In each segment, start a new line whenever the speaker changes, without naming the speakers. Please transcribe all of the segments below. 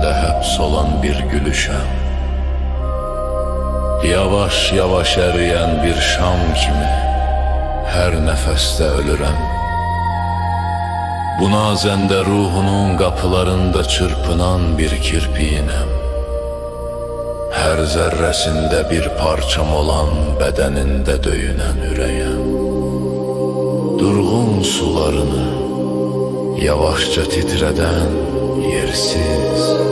içinde həbs olan bir gülüşəm. Yavaş yavaş eriyen bir şam kimi her nefeste ölürəm. Bu nazəndə ruhunun qapılarında çırpınan bir kirpiyinəm. Her zerresinde bir parçam olan bedeninde döyünen ürəyəm. Durğun sularını yavaşça titreden yersiz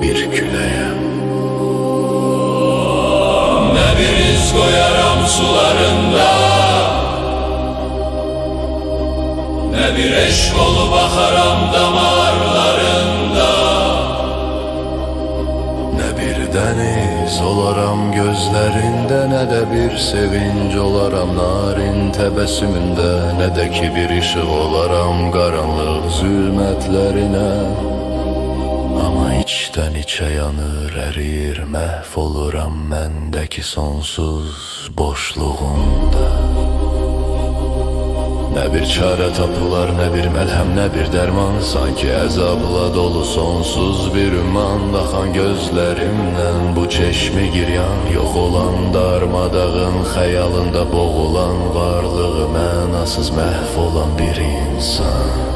bir küləyəm. Ne bir iz koyaram sularında, ne bir eşk olup bakaram damarlarında, ne bir deniz olaram gözlerinde, ne de bir sevinç olaram narin tebessümünde, ne de ki bir ışık olaram karanlık zulmetlerine. Ama içten içe yanır, erir, mahvoluram mendeki sonsuz boşluğunda. Ne bir çare tapılar, ne bir melhem, ne bir derman, sanki əzabla dolu sonsuz bir ümman. Baxan gözlerimden bu çeşmi giryan, yok olan darmadağın xəyalında boğulan varlığı mənasız mahvolan bir insan.